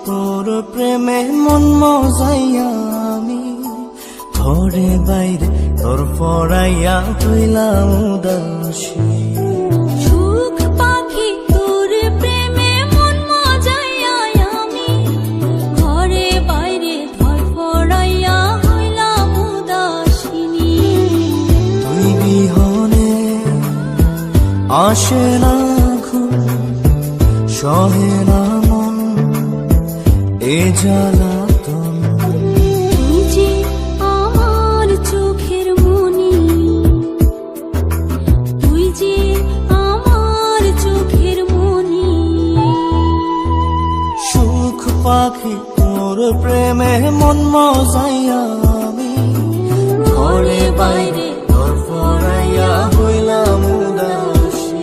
তোর প্রেমে মন মজাইয়া আমি ঘরে বাইরে তোর পড়াইয়া হইলাম উদাসী। সুখ পাখি তোর প্রেমে মন মজাইয়া আমি ঘরে বাইরে ধর পড়াইয়া হইলাম উদাসিনী। তুই বিহনে আসে না ঘুম, সহে না মন এ জ্বালাতন। তুই যে আমার চোখের মনি, তুই যে আমার চোখের মনি। সুখ পাখি তোর প্রেমে মন মজাইয়া আমি ঘরে বাইরে তোর পড়াইয়া হইলাম উদাসী।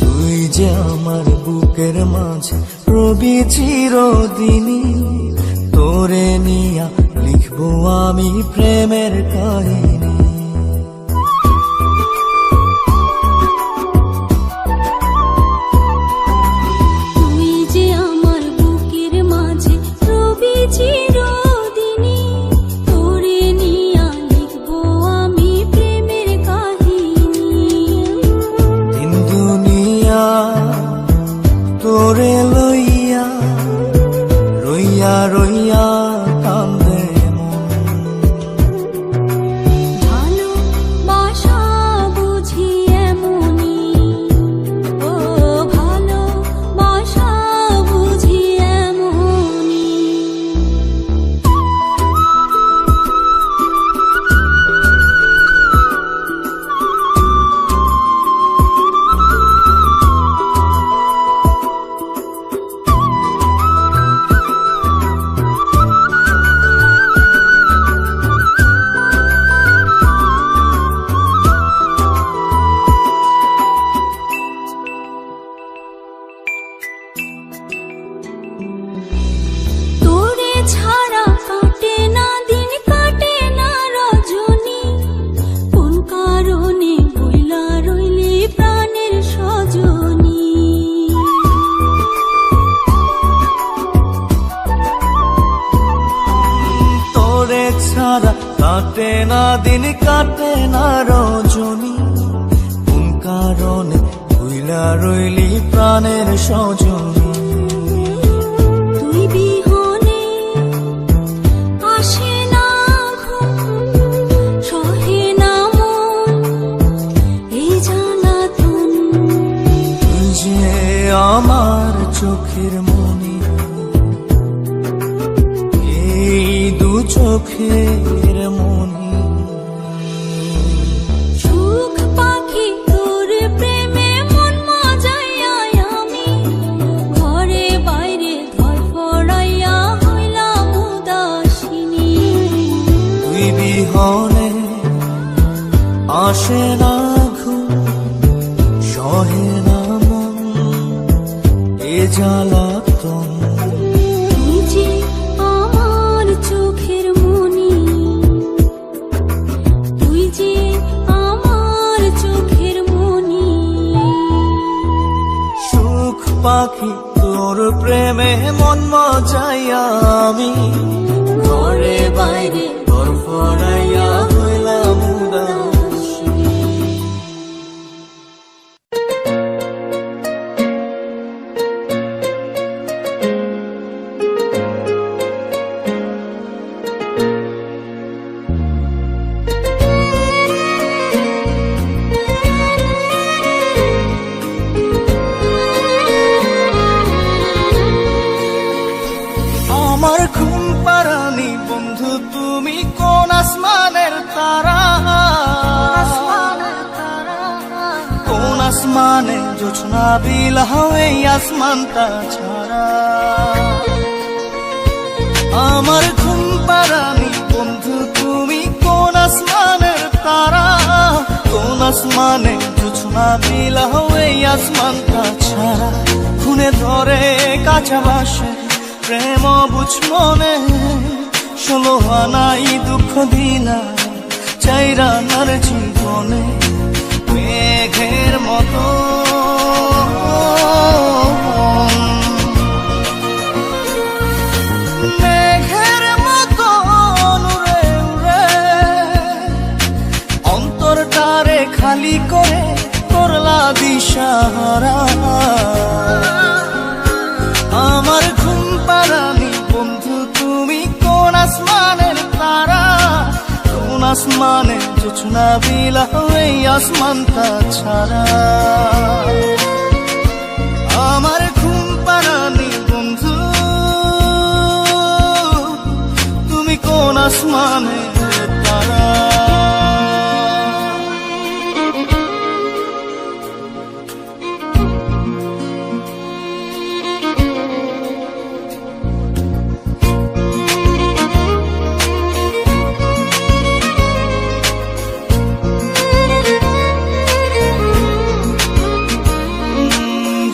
তুই যে আমার বুকের মাঝে রবি চিরদিনই, তোরে নিয়া লিখবো আমি প্রেমের কাহিনী। তুই যে আমার বুকের মাঝে রবি চিরদিনই, তোরে নিয়া লিখবো আমি প্রেমের কাহিনী। দিন দুনিয়া তোরে লইয়া রইয়া রইয়া কান্দে মন। ভালোবাসা বুঝি এমনি, ও ভালোবাসা বুঝি এমনি। তোরে ছাড়া কাটে না দিন, কাটে না রজনী। কোন কারণে বইলা রইলি প্রাণের সজনী। তোরে ছাড়া কাটে না দিন, কাটে না রজনী। কোন কারণে ভুইলা রইলি প্রাণের সজনী। তুই বিহনে আসে না ঘুম, সহে না মন এই জ্বালাতন। তুই যে আমার চোখের মনি, এই দু চোখের মনি। সুখ পাখি তোর প্রেমে মন মজাইয়া আমি ঘরে বাইরে ধর পড়াইয়া হইলাম উদাসিনী। তুই বিহনে আসে না ঘুম, সহে না মন এ জ্বালাতন। তুই যে আমার চোখের মনি, তুই যে আমার চোখের মনি। সুখ পাখি তোর প্রেমে মন মজাইয়া আমি ঘরে বাইরে তোর পড়াইয়া হইলাম উদাসী। আমার ঘুম পাড়ানি বন্ধু তুমি কোন আসমানের তারা, কোন আসমানে জোছনা বিলাও এই আসমানটা ছাড়া। আমার ঘুম পাড়ানি বন্ধু তুমি কোন আসমানের তারা, কোন আসমানে জোছনা বিলাও এই আসমানটা ছাড়া। খুনে ধরে কাঁচা বাসে প্রেম বুঝ মনে, 16 আনাই দুঃখ দিনা চাইরা নার জীবনে। মেঘের মতো মেঘের মতো উড়ে উড়ে অন্তরটারে খালি করে করলা দিশাহারা। আমার ঘুম পাড়ানি বন্ধু তুমি কোন আসমানের তারা, কোন আসমানে জোছনা বিলাও এই আসমানটা ছাড়া। আমার ঘুম পাড়ানি বন্ধু তুমি কোন আসমানের তারা।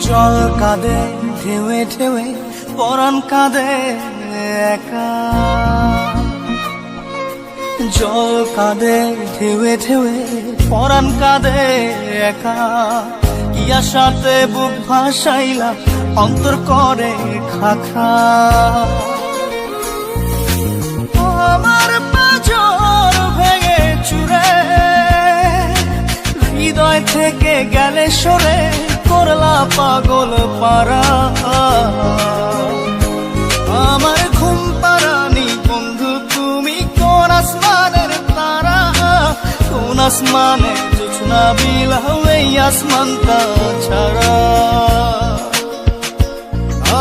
জল কাঁদে ঢেউে ঢেউে পরাণ কাঁদে একা, জল কাঁদে ঢেউে ঢেউে পরাণ কাঁদে একা। কি আশাতে বুক ভাসাইলা অন্তর করে খাখা। আমার পাঁজর ভেঙে চুরে হৃদয় থেকে গেলে সরে করলা পাগল পারা। আমার ঘুম পাড়ানি বন্ধু তুমি কোন আসমানের তারা, কোন আসমানে জোছনা বিলাও এই আসমানটা ছাড়া।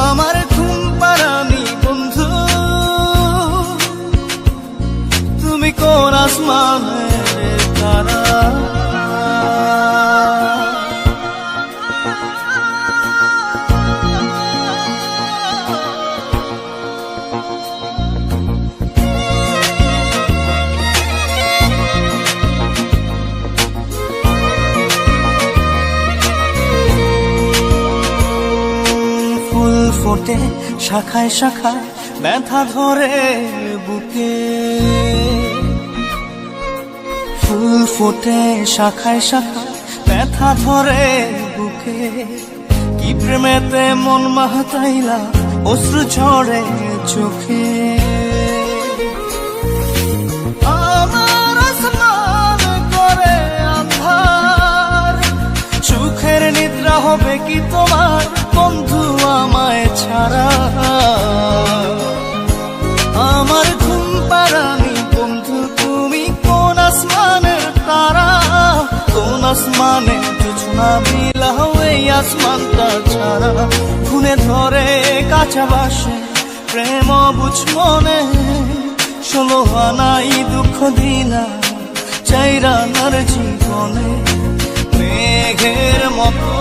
আমার ঘুম পাড়ানি বন্ধু তুমি কোন আসমানের তারা। ফোটে শাখায় শাখায় ব্যথা ধরে বুকে, ফুল ফোটে শাখায় শাখায় ব্যথা ধরে বুকে। কি প্রেমেতে মন মাহাতাইলা অশ্রু ঝরে চোখে। আমার আসমান করে আন্ধার, সুখের নিদ্রা হবে কি তোমার বন্ধু আমায় ছাড়া। আমার ঘুম পাড়ানি বন্ধু তুমি কোন আসমানের তারা, কোন আসমানে জোছনা বিলাও এই আসমানটা ছাড়া। খুনে ধরে কাঁচা বাসে প্রেম বুঝ মনে, 16 আনাই দুঃখ দিনা চাইরা নার জীবনে। মেঘের মতো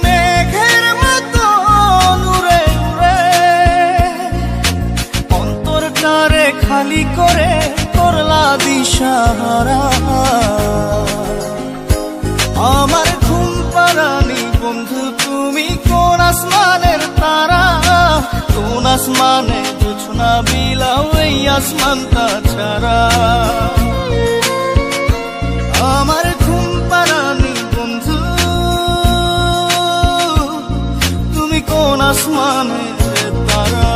মেঘের মতো উড়ে উড়ে অন্তরটারে খালি করে করলা দিশাহারা। আমার ঘুম পাড়ানি বন্ধু তুমি কোন আসমানের তারা, কোন আসমানে জোছনা বিলাও এই আসমানটা ছাড়া। আমার ঘুম পাড়ানি বন্ধু তুমি কোন আসমানের তারা।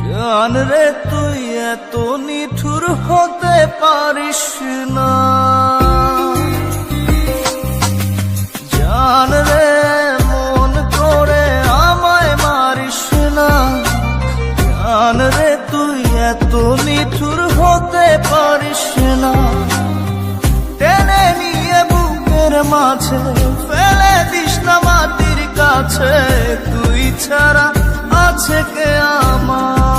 জান রে তুই এত নিঠুর নিঠুর হতে পারিস না। জান রে মন করে আমায় মারিস না, জান রে তুই এত নিঠুর হতে পারিস না। টেনে নিয়ে বুকের মাঝে ফেলে দিস না মাটির কাছে, তুই ছাড়া আছে কে আমার।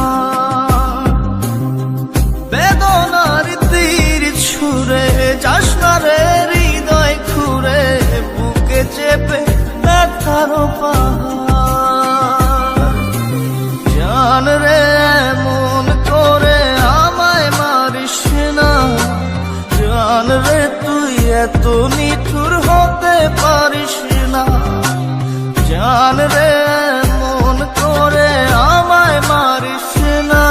বেদনার তীর ছুঁড়ে যাস না রে হৃদয় খুঁড়ে, বুকে চেপে ব্যথার পাহাড়। জান রে মন করে আমায় মারিস না, জান রে তুই এত নিঠুর হতে পারিস না। জান রে মন করে আমায় মারিস না,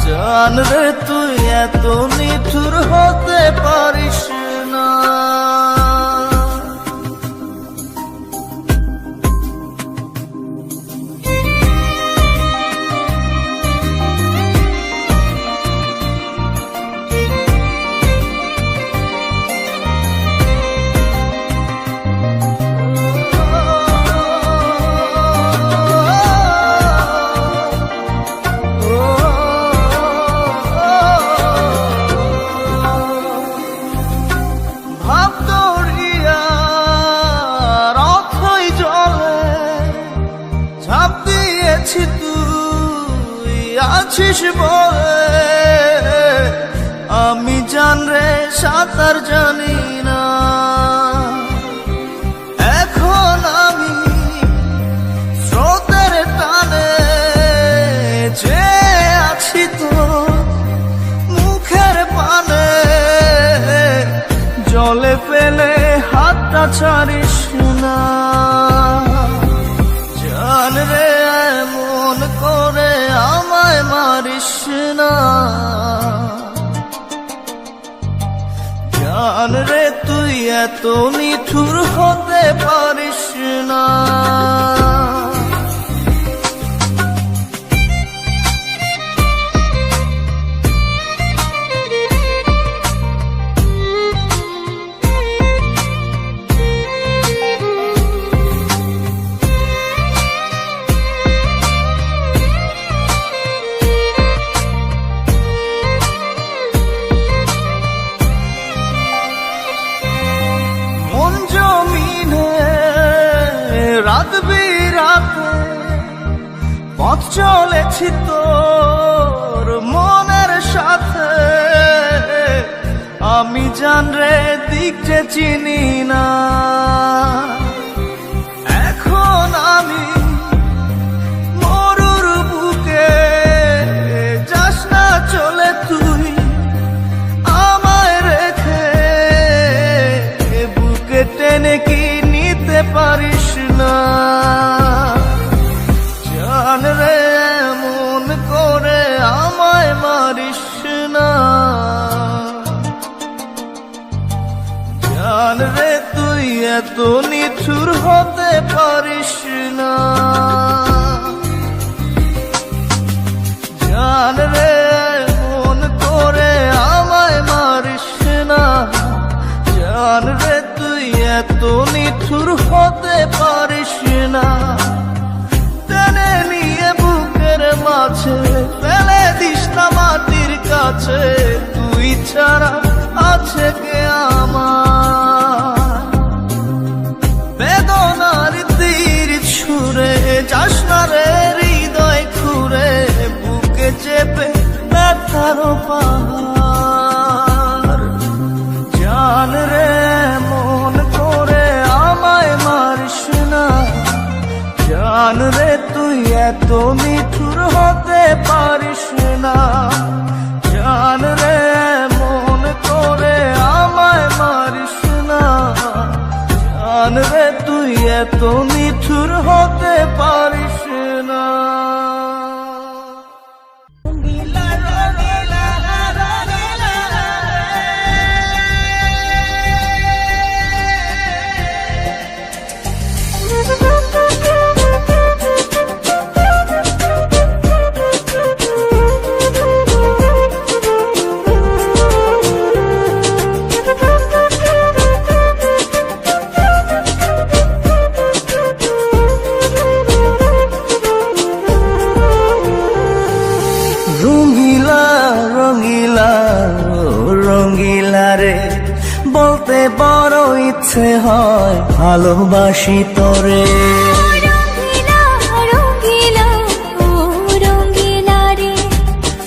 জান রে তুই এত নিঠুর হতে পারিস না। তুই আছিস বলে আমি জান রে সাঁতার জানি না। এখন আমি স্রোতের টানে যে আছি তো মুখের পানে, জলে ফেলে হাতটা ছাড়িস না। জান রে মন করে আমায় মারিস না, জান রে তুই এত নিঠুর হতে পারিস না। রাত বিরাতে পথ চলেছি তোর মনের সাথে, আমি জান রে দিক যে চিনি না। এখন আমি মরুর বুকে, যাস না চলে তুই আমায় রেখে, বুকে টেনে কি নিতে পারিস না। জান রে মন করে আমায় মারিস না, জান রে তুই এত নিঠুর হতে পারিস না। জান রে মন করে আমায় মারিস না, জান রে তুই এত নিঠুর হতে পারিস না। টেনে নিয়ে বুকের মাঝে ফেলে দিস না মাটির কাছে, তুই ছাড়া আছে কে আমার। বেদনার তীর ছুঁড়ে যাস না রে হৃদয় খুঁড়ে, বুকে চেপে ব্যথার পাহাড়। জান রে মন করে আমায় মারিস না, জান রে তুই এত নিঠুর হতে পারিস না। জান রে মন করে আমায় মারিস না, জান রে তুই এত নিঠুর হতে পারিস না। বড় ইচ্ছে হয় ভালোবাসি তোরে। রঙ্গিলা রঙ্গিলা ও রঙ্গিলা রে,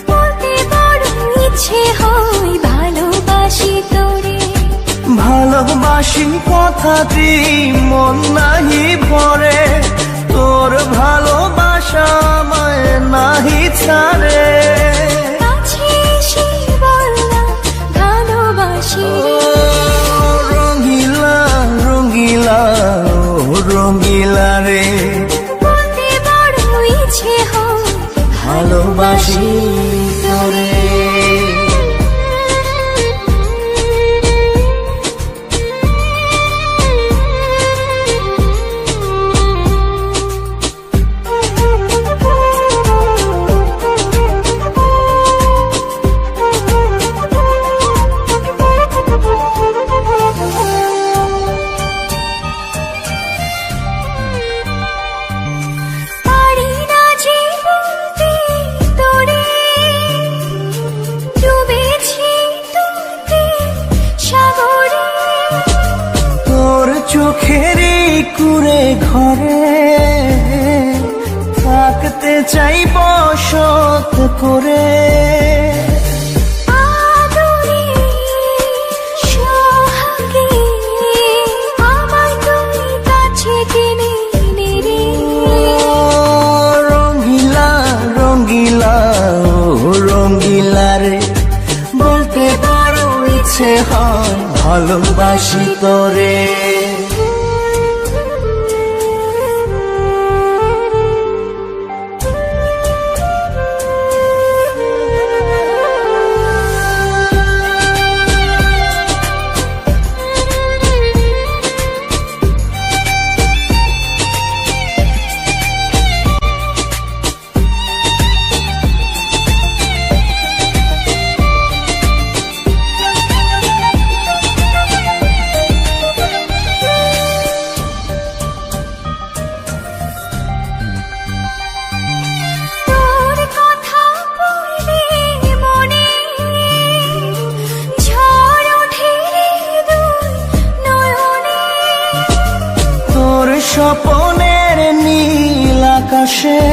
বলতে বড় ইচ্ছে হয় ভালোবাসি তোরে। ভালোবাসি কথাটি মন নাহি ভরে, তোর ভালোবাসা আমায় নাহি ছাড়ে। কাছে এসে বললাম ভালোবাসি রে। রঙ্গিলা রঙ্গিলা ও রঙ্গিলা রে, বলতে বড় ইচ্ছে হয় ভালোবাসি তোরে। পারি না যে বলতে তোরে, ডুবেছি তোতে সাগরে। তোর চোখেরই কুঁড়ে ঘরে থাকতে চাই বসত করে। আদরে সোহাগে আমায় তুই কাছে টেনে নে রে। রঙ্গিলা রঙ্গিলা ও রঙ্গিলা রে, বলতে বড় ইচ্ছে হয় ভালোবাসি তোরে। তোর কথা পড়লে মনে ঝড় ওঠে রে দুই নয়নে। তোর স্বপনের নীল আকাশে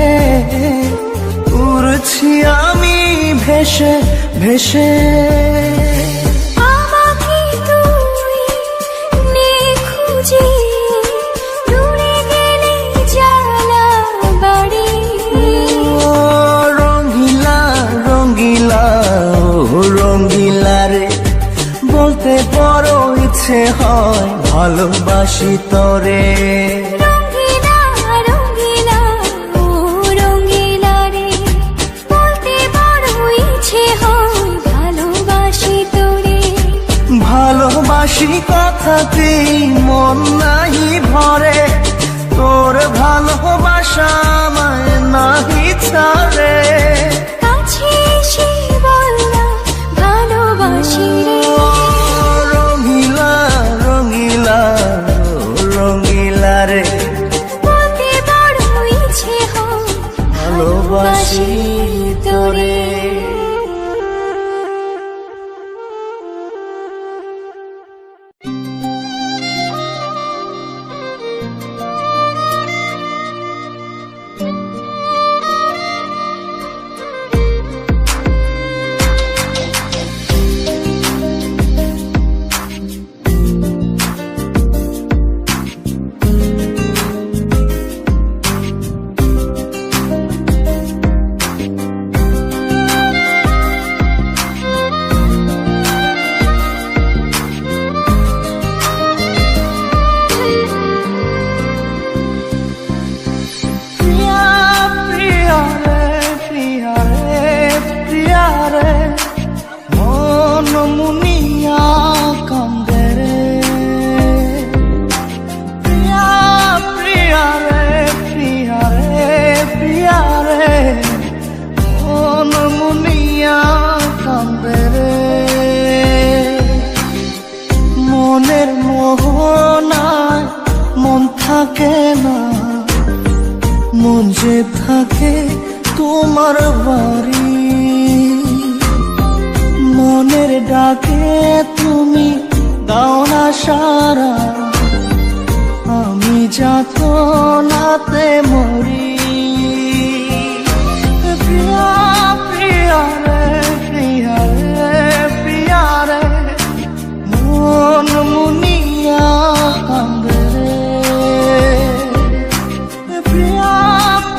উড়ছি আমি ভেসে ভেসে। আমাকে তুই নে খুঁজে, দূরে গেলে জ্বালা বাড়ি। ও রঙ্গিলা রঙ্গিলা ও রঙ্গিলা রে, বলতে বড় ইচ্ছে হয় ভালোবাসি তোরে। রঙ্গিলা রঙ্গিলা ও রঙ্গিলা রে, বলতে বড় ইচ্ছে হয় ভালোবাসি তোরে। ভালোবাসি কথাতে মন নাহি ভরে, তোর ভালোবাসা আমায় নাহি ছাড়ে। কাছে এসে বললাম ভালোবাসি রে। রঙ্গিলা রঙ্গিলা ও রঙ্গিলা রে, বলতে বড় ইচ্ছে হয় ভালোবাসি তোরে। থাকে না, মন যে থাকে তোমার বাড়ি। মনের ডাকে তুমি দাও না সারা, আমি যাত নাতে মরি। প্রিয়া প্রিয়া রে প্রিয়া রে প্রিয়া রে, মন মুনিয়া কান্দে রে। প্রিয়া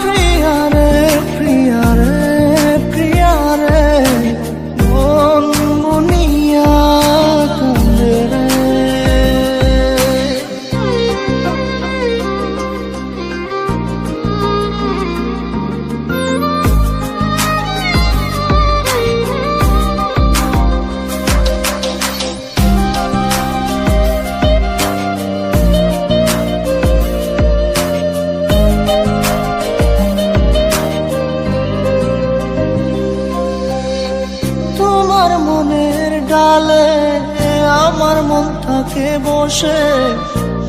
প্রিয়া রে প্রিয়া রে প্রিয়া রে, মন মুনিয়া কান্দে রে। তোমার মনের ডালে আমার মন থাকে বসে,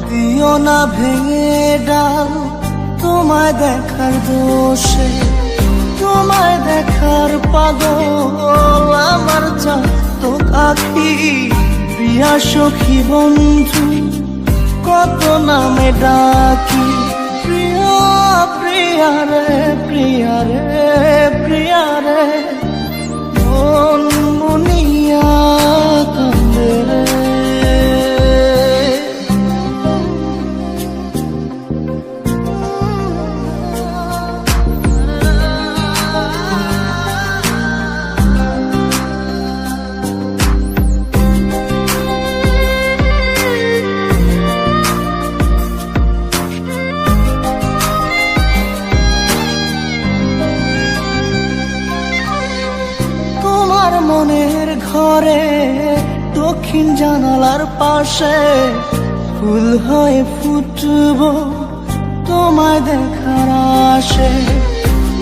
দিও না ভেঙে ডাল তোমায় দেখার দোষে। তোমায় দেখার পাগল আমার চাতক আখি, প্রিয়া সখী বন্ধু কত নামে ডাকি। প্রিয়া প্রিয়া রে প্রিয়া রে প্রিয়া রে, মন মুনিয়া কান্দে রে। তোমার মনের ঘরে দক্ষিণ জানালার পাশে ফুল হয়ে ফুটব তোমায় দেখার আশে।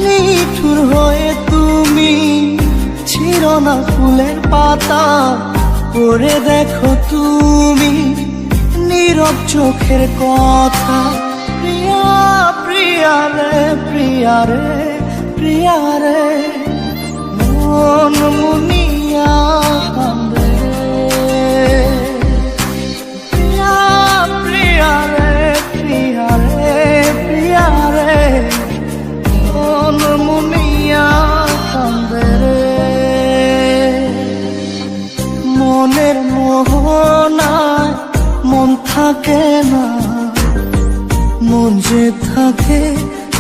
নিঠুর হয়ে তুমি ছিঁড়ো না ফুলের পাতা, পড়ে দেখো তুমি নীরব চোখের কথা। প্রিয়া প্রিয়া রে প্রিয়া রে প্রিয়া রে, মন মুনিয়া কান্দে রে। প্রিয়া প্রিয়া রে প্রিয়া রে প্রিয়া রে, মন মুনিয়া কান্দে রে। মনের মোহনায় মন থাকে না, মন যে থাকে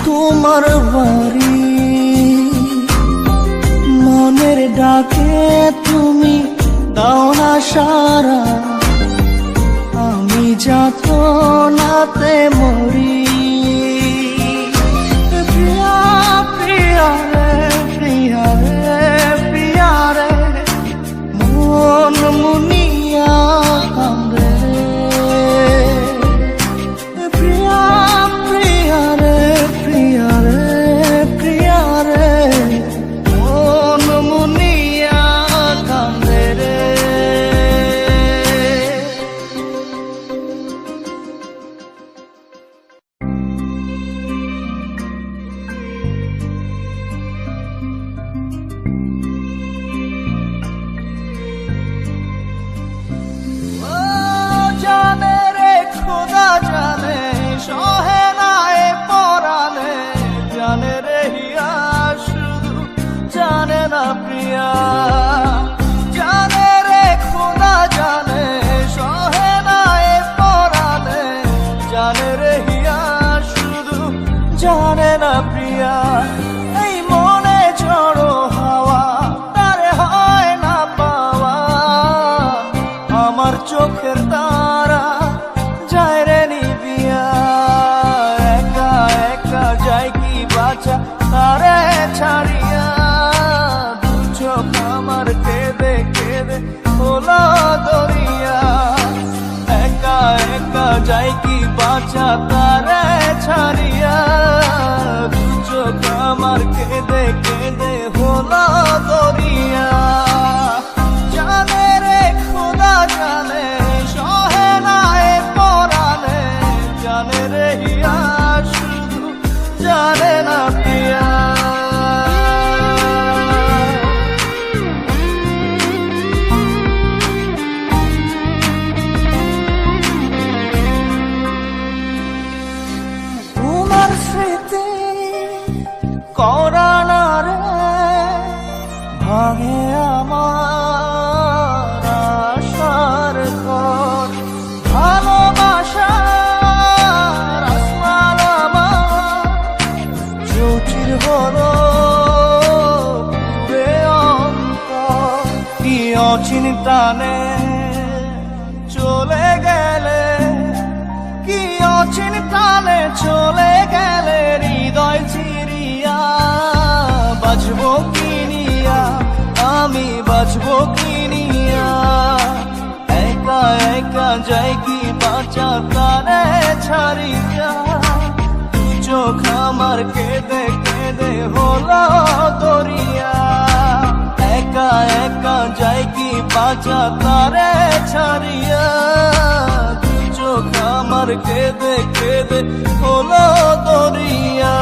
তোমার বাড়ি। মনের ডাকে তুমি দাও না সারা, আমি যাত নাতে মরি। প্রিয়া প্রিয়া রে প্রিয়া রে প্রিয়া রে, মন মুনিয়া কান্দে রে। প্রিয়া প্রিয়া রে প্রিয়া রে প্রিয়া রে, মন মুনিয়া কান্দে রে। ও জানে রে খোদা জানে, সহে না এ পরাণে, জানে রে হিয়া শুধু জানে না প্রিয়া। জানে রে খোদা জানে, সহে না এ পরাণে, জানে রে হিয়া শুধু জানে না প্রিয়া। এই মনে ঝড়ো হাওয়া তারে হয় না পাওয়া, আমার চোখের তারা যায় রে নিবিয়া। একা একা যায় কি বাঁচা তারে ছাড়িয়া, দু চোখ আমার কেঁদে কেঁদে হলো দরিয়া। একা একা যায় কি বাঁচা তারে ছাড়িয়া, দু চোখ আমার কেঁদে কেঁদে হলো দরিয়া। জানে রে খোদা জানে, সহে না এ পরাণে, জানে রে হিয়া শুধু জানে না প্রিয়া। করানা রে ভাঙে আমার আশার ঘর, ভালোবাসার আসমান আমার চৌচির হলো পুরে অন্তর। কি অচিন টানে চলে গেলে, কি অচিন টানে চলে গেলে হৃদয় চিরিয়া, বাঁচবো কি নিয়া, আমি বাঁচবো কি নিয়া, একা একা যাই কি বাঁচা তারে ছাড়িয়া, দু চোখ আমার কেঁদে কেঁদে হলো দরিয়া, একা একা যাই কি বাঁচা তারে ছাড়িয়া, দু চোখ আমার কেঁদে কেঁদে হলো দরিয়া।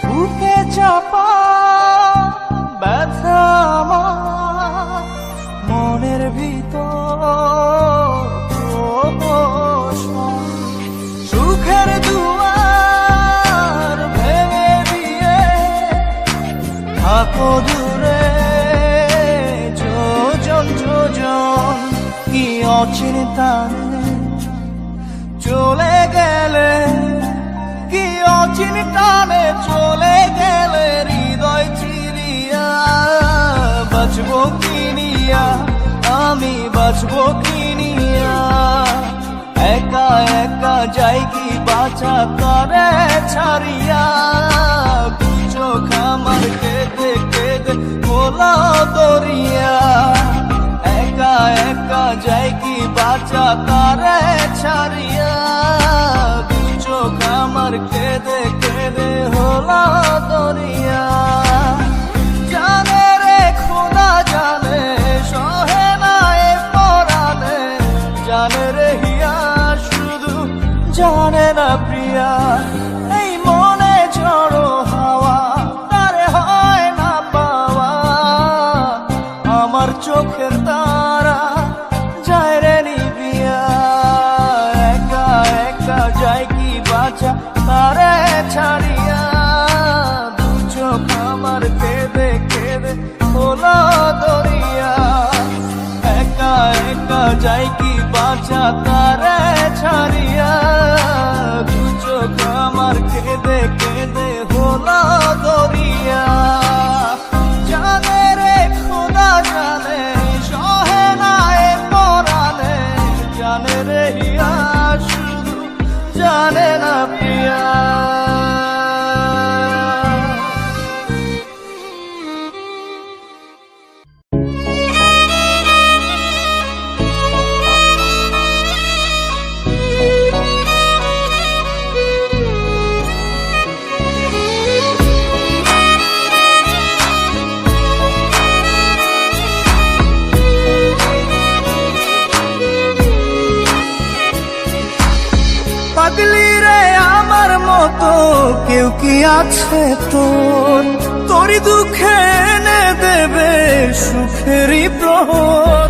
বুকে চাপা ব্যথা আমার মনের ভিতর, সুখের দুয়ার ভেঙে দিয়ে থাকো দূরে যোজন যোজন, কি অচিন টানে চলে গেলে, কি অচিন টানে চলে গেলে হৃদয় চিরিয়া, বাঁচবো কি নিয়া, আমি বাঁচবো কি নিয়া, একা একা যাই কি বাঁচা তারে ছাড়িয়া, দু চোখ আমার কেঁদে কেঁদে হলো দরিয়া, একা একা যাই কি বাঁচা তারে ছাড়িয়া, দু চোখ আমার কেঁদে কেঁদে হলো দরিয়া। জানে রে খোদা জানে সহে না এ পরাণে, জানে রে হিয়া শুধু জানে না প্রিয়া, এই মনে ঝড়ো হাওয়া তারে হয় না পাওয়া, আমার চোখের তারা যায় রে নিবিয়া, একা একা যায় কি বাঁচা তারে ছাড়িয়া, দু চোখ আমার কেঁদে কেঁদে হলো দরিয়া, একা একা যায় কি বাঁচা তারে ছাড়িয়া, দু চোখ আমার কেঁদে কেঁদে হলো দরিয়া। জানে রে খোদা জানে সহে না এ পরাণে, জানে রে হিয়া শুধু জানে না প্রিয়া। পাগলি রে আমার মতো কেউ কি আছে তোর, তোরই দুঃখে এনে দেবে সুখেরই প্রহর,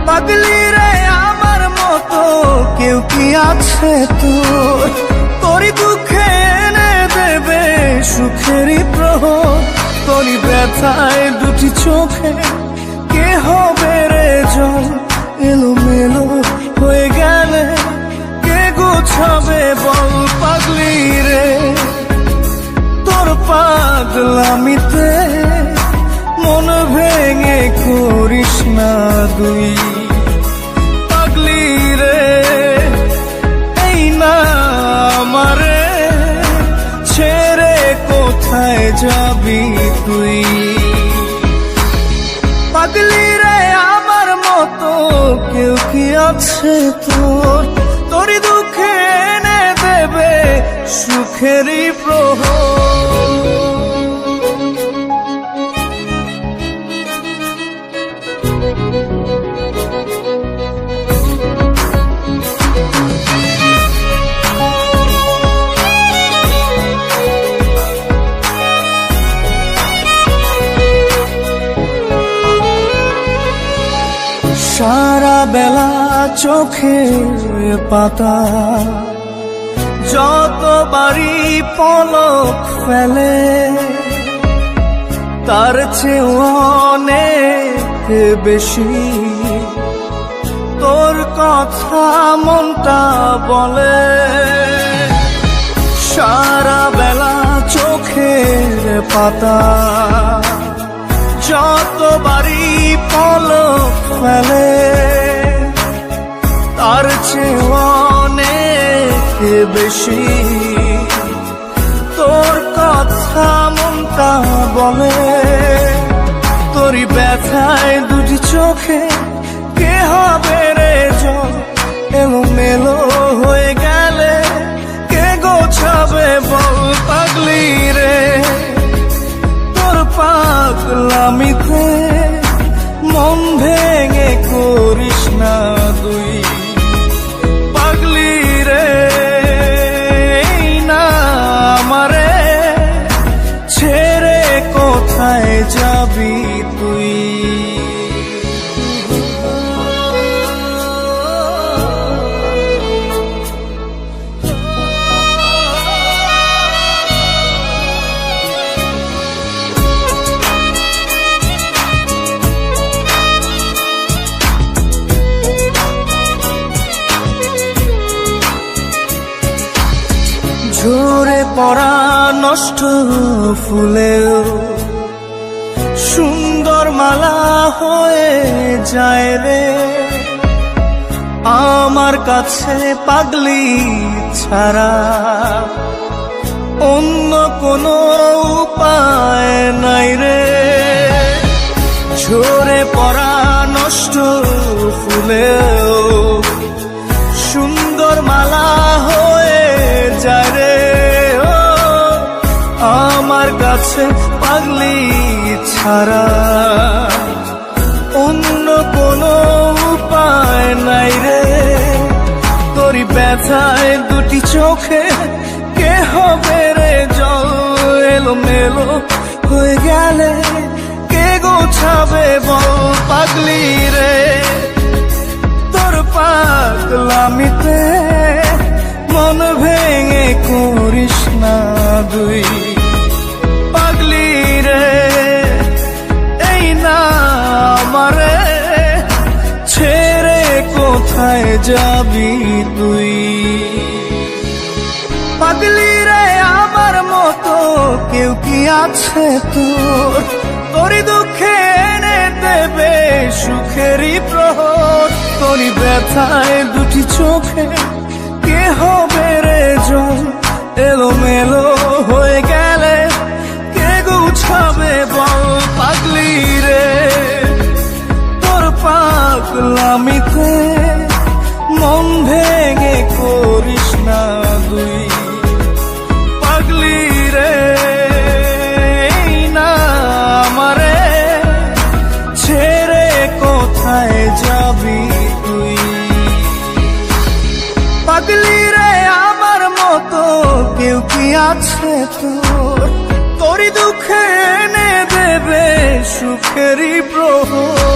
পাগলি রে আমার মতো কেউ কি আছে তোর, তোরই দুঃখে এনে দেবে সুখেরই প্রহর, তোরই ব্যথায় দুটি চোখে কে হবে রে জল, এলোমেলো হয়ে গেলে গুছাবে বল পাগলি রে, তোর পাগলামিতে মন ভেঙে করিস না দুই, পাগলি রে এই না আমারে ছেড়ে কোথায় যাবি তুই, পাগলি রে আমার মতো কেউ কি আছে তোর, তোরই দুঃখে এনে দেবে সুখেরই প্রহর। সারা বেলা চোখের পাতা যতবারই পলক ফেলে তার চেয়ে অনেক বেশি তোর কথা মনটা বলে। সারা বেলা চোখের পাতা যতবারই পলক ফেলে তার চেয়ে অনেক বেশি তোর কথা মনটা বলে। তোরই ব্যথায় দুটি চোখে কে হবে রে জল এলোমেলো হয়ে গেলে কে গোছাবে বল পাগলি রে। তোর পাগলামিতে মন ভেঙে করিস না তুই পাগলি রে। না আমারে ছেড়ে কোথায় যাবি তুই। ঝরে পড়া নষ্ট ফুলেও সুন্দর মালা হয়ে যায় রে আমার কাছে পাগলি ছাড়া অন্য কোনো উপায় নাই রে। ঝরে পড়া নষ্ট ফুলেও সুন্দর মালা হয়ে যায় রে ও আমার কাছে পাগলি ছাড়া অন্য কোনো উপায় নাই রে। তোরই ব্যথায় দুটি চোখে কে হবে রে জল এলোমেলো হয়ে গেলে কে গোছাবে বল পাগলি রে। তোর পাগলামিতে মন ভেঙে করিস না তুই পাগলি রে। এই না আমারে ছেড়ে কোথায় যাবি তুই পাগলি রে। আমার মতো কেউ কি আছে তোর তোরই দুঃখে এনে দেবে সুখেরই প্রহর। তোরই ব্যথায় দুটি চোখে কে হবে রে জল এলোমেলো হয়ে গেলে কে গুছাবে বল পাগলি রে। তোর পাগলামিতে মন ভেঙে করিস না তুই পাগলি রে। না আমারে ছেড়ে কোথায় যাবি তুই পাগলি রে। আমার মতো কেউ কি আছে তোর তোরই দুঃখে এনে দেবে সুখেরই প্রহর।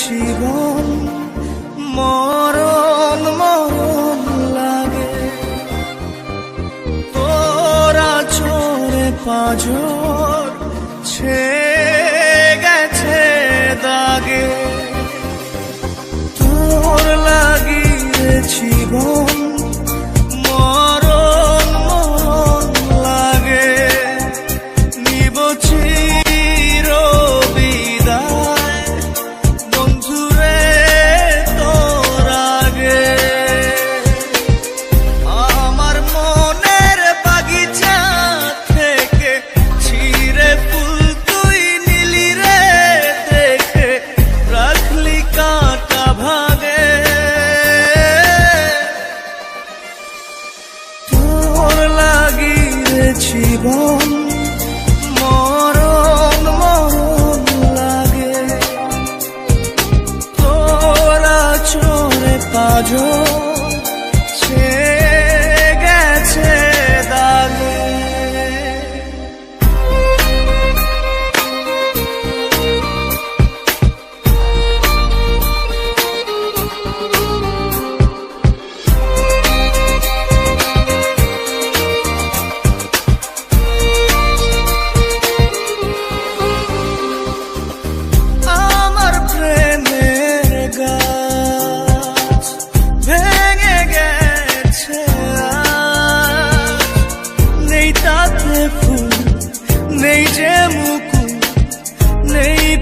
জীবন মরণ মরণ লাগে তোরা চোরে পাঁজর ছেয়ে গেছে দাগে। তোর লাগিয়ে জীবন মরণ মরণ লাগে নিব চির বিদায় বন্ধুরে তোর আগে। আমার মনের বাগিচা থেকে ছিঁড়ে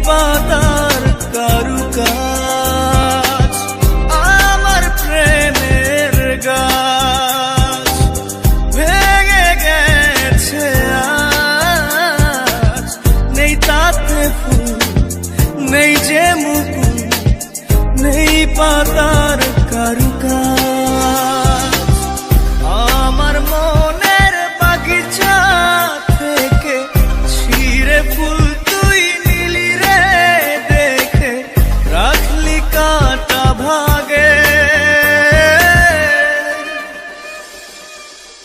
পাতার কারুকাজ আমার প্রেমের গাছ ভেঙে গেছে আজ নেই তাতে ফুল নেই যে মুকুল নেই পাতার কারুকাজ আমার মনের বাগিচা থেকে ছিঁড়ে ফুল তুই নিলি রে দেখে রাখলি কাটা ভাগে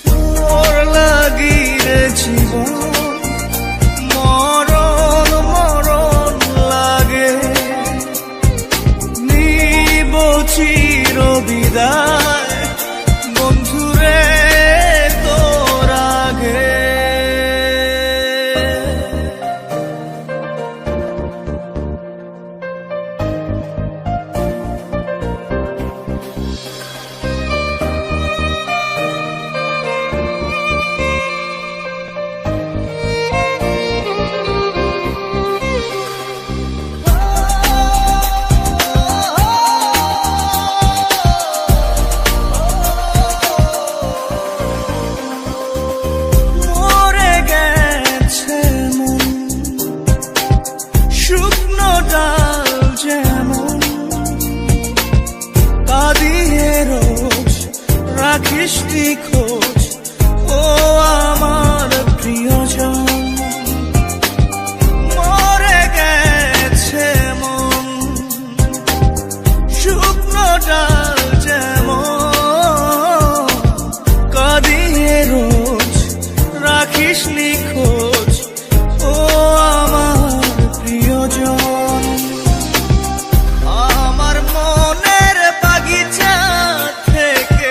তোর লাগি রে জীবন মরণ মরণ লাগে নিব চির বিদায় বন্ধুরে তোর আগে মরে গেছে মন শুকনো ডাল যেমন কাঁদিয়ে রোজ রাখিস নি খোঁজ ও আমার প্রিয়জন মরে গেছে মন শুকনো ডাল যেমন কাঁদিয়ে রোজ রাখিস নি খোঁজ ও আমার প্রিয়জন আমার মনের বাগিচা থেকে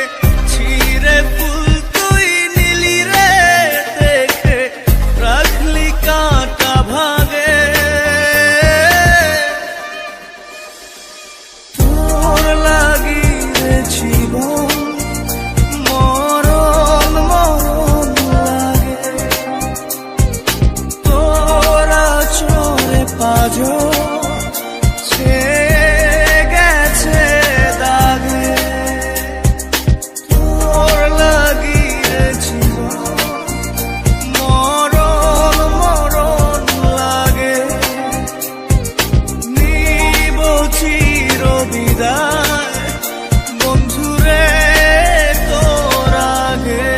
ছিঁড়ে ফুল তুই নিলি রে দেখে রাখলি কাটা ভাগে তোর লাগি রে জীবন মরণ মরণ লাগে তোরা চলে পাজো গেছে দাগে তোর লাগি রে জীবন মরণ মরণ লাগে নিব চির বিদায় বন্ধুরে তোর আগে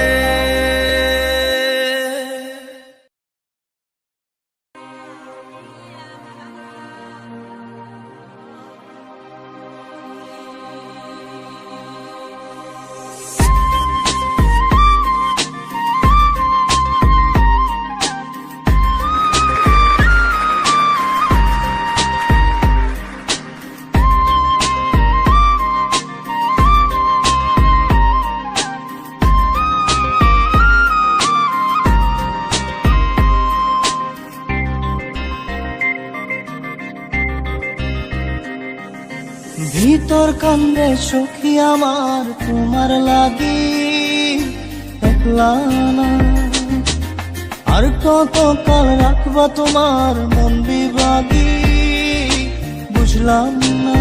ভিতর কান্দে সখী আমার তোমার লাগি একলা না আর কত কাল রাখবা তোমার মন বিভাগী বুঝলাম না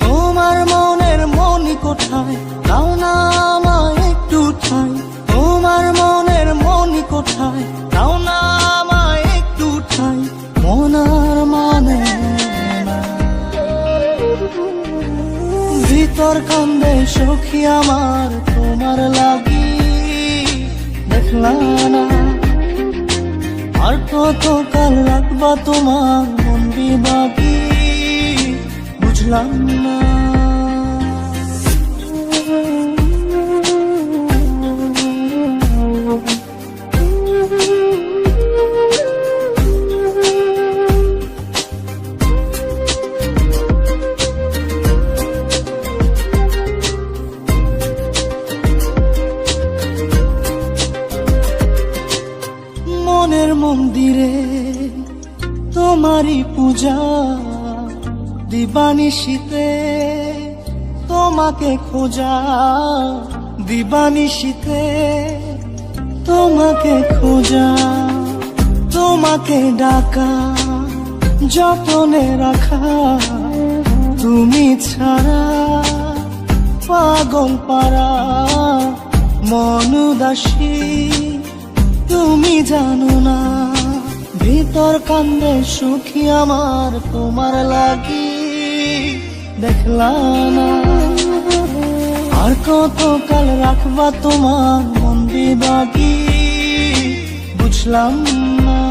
তোমার মনের মনি কোথায় দাও না আমায় একটু ঠাই তোমার মনের মনি কোথায় দাও না আমায় একটু ঠাই মনার মানে ভিতর কান্দে সখী আমার তোমার লাগি দেখলা না আর কত কাল রাখবা তোমার মন বিভাগী বুঝলাম না মনের মন্দিরে তোমারই পূজা দিবানিশীতে তোমাকে খোঁজা দিবানিশীতে তোমাকে খোঁজা তোমাকে ডাকা যতনে রাখা তুমি ছাড়া পাগল পারা মন উদাসী তুমি জানো না ভিতর কান্দে সুখী আমার তোমার লাগি দেখলাম না আর কত কাল রাখবা তোমার মন বিভাগী বুঝলাম না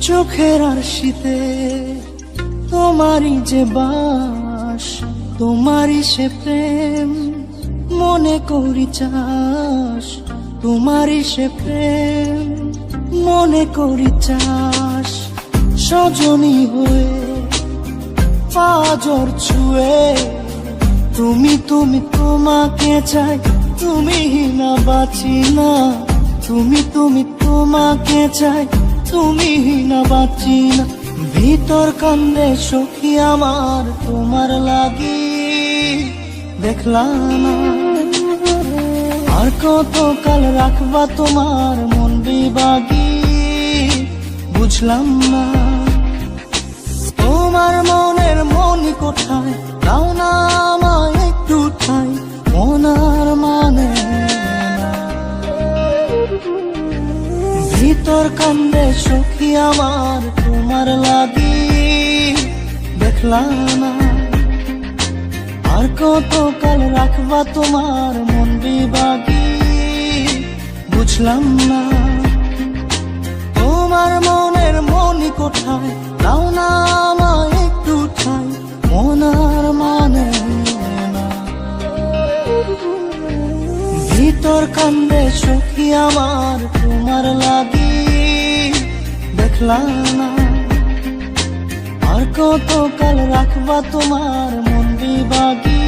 চোখের আরশিতে তোমারই যে বাস তোমারই সে প্রেম মনে করি চাস তোমারই সে প্রেম মনে করি চাস সজনী হয়ে পাজর ছুঁয়ে তুমি তুমি তোমাকে চাই তুমি না বাঁচি না তুমি তুমি তোমাকে চাই তুমি না বাঁচি না ভিতর কান্দে সখী আমার তোমার লাগি দেখলাম না আর কত কাল রাখবা তোমার মন বিভাগী বুঝলাম না তোমার মনের মনি কোথায় দাও না আমায় একটু ঠাই মনার মানে ভিতর কান্দে সখী আমার তোমার লাগি দেখলাম না আর কত কাল রাখবা তোমার মন বিভাগী বুঝলাম না তোমার মনের মনি কোথায় দাও না আমায় একটু ঠাই মনার মানে না ভিতর কান্দে সখী আমার তোমার লাগি দেখলাম না আর কত কাল রাখবা তোমার মন বিভাগী